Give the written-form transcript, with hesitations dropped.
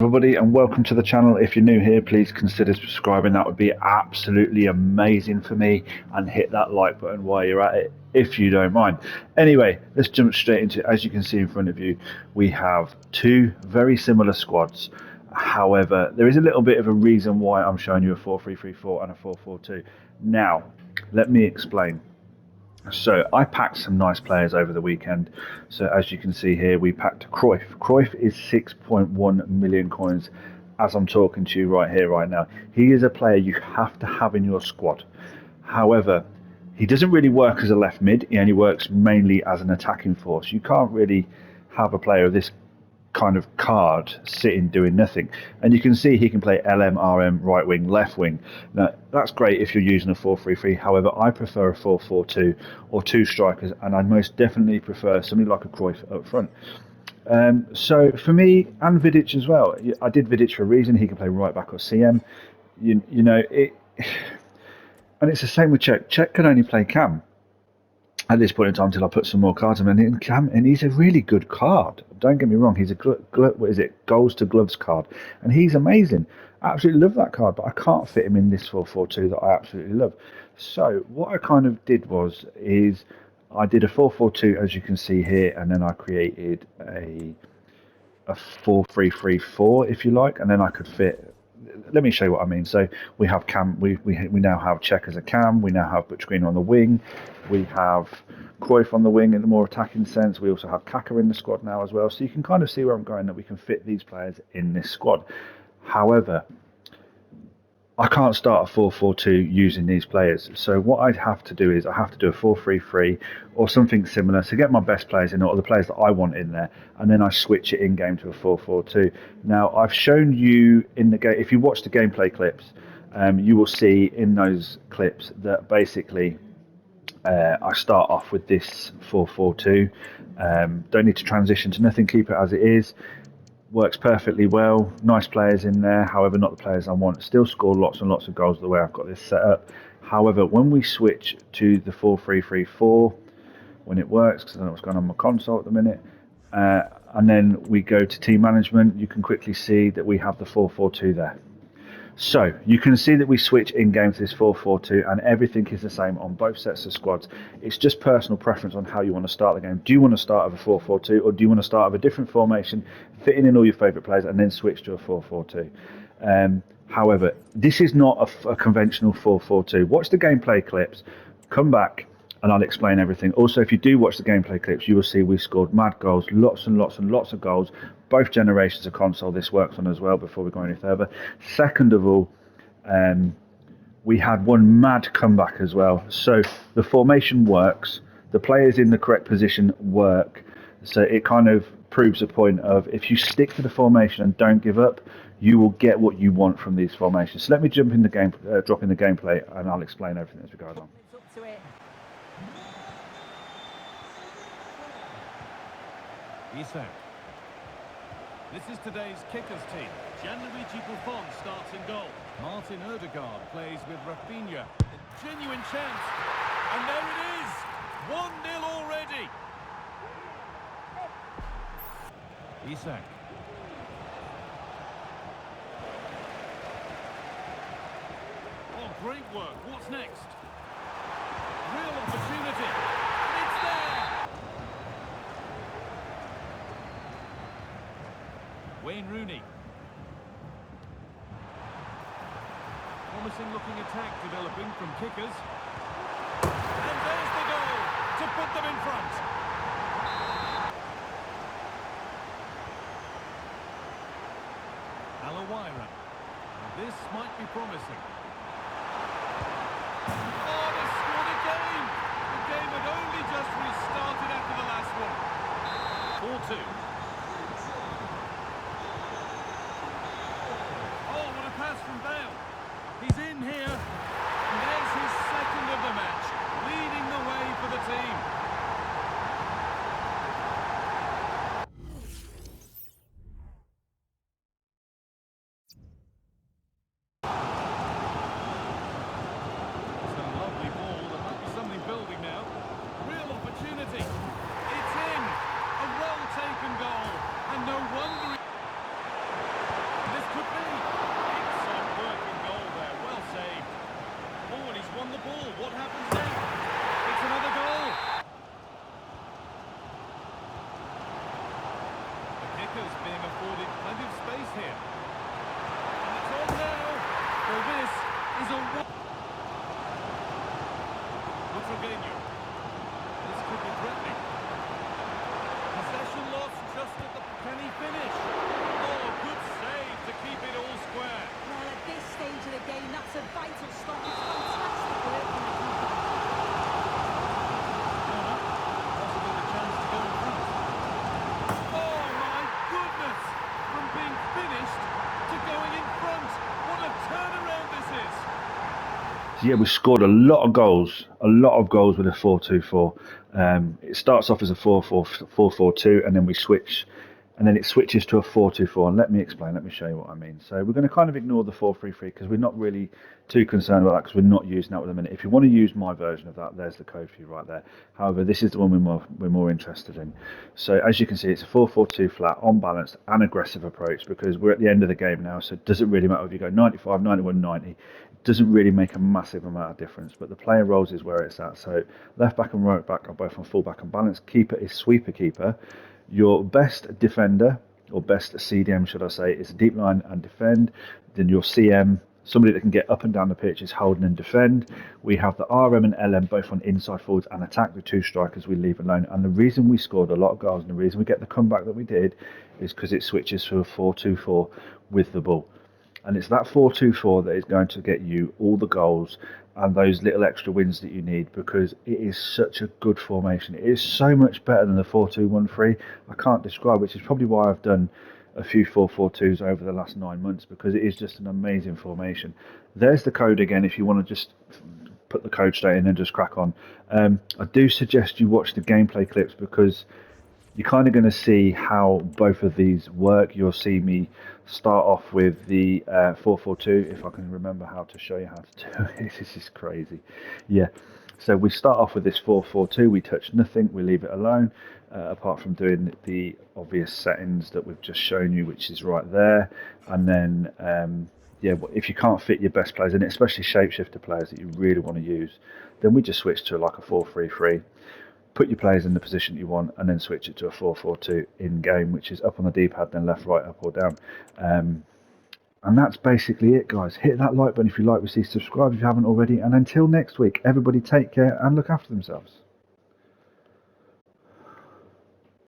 Everybody, and welcome to the channel. If you're new here, please consider subscribing. That would be absolutely amazing for me, and hit that like button while you're at it if you don't mind. Anyway, let's jump straight into it. As you can see in front of you, we have two very similar squads. However, there is a little bit of a reason why I'm showing you a 4-3-3-4 and a 4-4-2. Now, let me explain. So I packed some nice players over the weekend. So as you can see here, we packed Cruyff. Cruyff is 6.1 million coins as I'm talking to you right here, right now. He is a player you have to have in your squad. However, he doesn't really work as a left mid. He only works mainly as an attacking force. You can't really have a player of this kind of card sitting doing nothing, and you can see he can play LM, RM, right wing, left wing. Now that's great if you're using a 4-3-3. However, I prefer a 4-4-2 or two strikers, and I most definitely prefer somebody like a Cruyff up front. So for me, and Vidic as well, I did Vidic for a reason. He can play right back or CM. You know it, and it's the same with Czech. Czech can only play Cam at this point in time until I put some more cards in, and he's a really good card. Don't get me wrong, he's a what is it, goals to gloves card, and he's amazing. I absolutely love that card, but I can't fit him in this 4-4-2 that I absolutely love. So what I kind of did is I did a 4-4-2 as you can see here, and then I created a 4-3-3-4 if you like, and then I could fit. Let me show you what I mean. So we have Cam. We now have Czech as a Cam. We now have Butch Green on the wing. We have Cruyff on the wing in the more attacking sense. We also have Kaka in the squad now as well. So you can kind of see where I'm going, that we can fit these players in this squad. However, I can't start a 4-4-2 using these players. So what I'd have to do is I have to do a 4-3-3 or something similar to get my best players in, or the players that I want in there, and then I switch it in game to a 4-4-2. Now I've shown you in the game. If you watch the gameplay clips, you will see in those clips that basically I start off with this 4-4-2. Don't need to transition to nothing. Keep it as it is. Works perfectly well. Nice players in there, however not the players I want. Still score lots and lots of goals the way I've got this set up. However, when we switch to the 4-3-3-4, when it works, because I don't know what's going on my console at the minute, and then we go to team management, you can quickly see that we have the 4-4-2 there. So you can see that we switch in game to this 4-4-2, and everything is the same on both sets of squads. It's just personal preference on how you want to start the game. Do you want to start with a 4-4-2, or do you want to start with a different formation, fitting in all your favourite players, and then switch to a 4-4-2? However, this is not a conventional 4-4-2. Watch the gameplay clips, come back, and I'll explain everything. Also, if you do watch the gameplay clips, you will see we scored mad goals, lots and lots and lots of goals. Both generations of console this works on as well, before we go any further. Second of all, we had one mad comeback as well. So the formation works, the players in the correct position work. So it kind of proves a point of, if you stick to the formation and don't give up, you will get what you want from these formations. So let me jump in the game, drop in the gameplay, and I'll explain everything as we go along. Isak. This is today's kickers team. Gianluigi Buffon starts in goal. Martin Odegaard plays with Rafinha. A genuine chance. And there it is! 1-0 already. Isak. Oh, great work. What's next? Real opportunity. It's there! Wayne Rooney. Promising looking attack developing from kickers. And there's the goal to put them in front. Alawaira. This might be promising. Oh, they scored again! The game had only just restarted after the last one. 4-2. Pass from Bale. He's in here, and there's his second of the match, leading the way for the team. It's a lovely ball. There might be something building now. Real opportunity. It's in. A well-taken goal. Yeah, we scored a lot of goals, with a 4-2-4. It starts off as a 4-4-2, and then we switch, and then it switches to a 4-2-4. And let me explain. Let me show you what I mean. So we're going to kind of ignore the 4-3-3 because we're not really too concerned about that because we're not using that at the minute. If you want to use my version of that, there's the code for you right there. However, this is the one we're more interested in. So as you can see, it's a 4-4-2 flat, on balanced and aggressive approach because we're at the end of the game now. So it doesn't really matter if you go 95, 91, 90. Doesn't really make a massive amount of difference, but the player roles is where it's at. So left back and right back are both on full back and balance. Keeper is sweeper keeper. Your best defender, or best CDM should I say, is deep line and defend. Then your CM, somebody that can get up and down the pitch, is holding and defend. We have the RM and LM both on inside forwards and attack. The two strikers we leave alone. And the reason we scored a lot of goals and the reason we get the comeback that we did is because it switches to a 4-2-4 with the ball. And it's that 4-2-4 that is going to get you all the goals and those little extra wins that you need because it is such a good formation. It is so much better than the 4-2-1-3. I can't describe, which is probably why I've done a few 4-4-2s over the last 9 months because it is just an amazing formation. There's the code again if you want to just put the code straight in and just crack on. I do suggest you watch the gameplay clips because you're kind of going to see how both of these work. You'll see me start off with the 4-4-2, if I can remember how to show you how to do it. This is crazy. Yeah, so we start off with this 4-4-2. We touch nothing, we leave it alone, apart from doing the obvious settings that we've just shown you, which is right there. And then, yeah, if you can't fit your best players in it, especially ShapeShifter players that you really want to use, then we just switch to like a 4-3-3. Put your players in the position you want and then switch it to a 4-4-2 in game, which is up on the D-pad, then left, right, up or down. And that's basically it, guys. Hit that like button if you like what you see, subscribe if you haven't already, and until next week, everybody take care and look after themselves.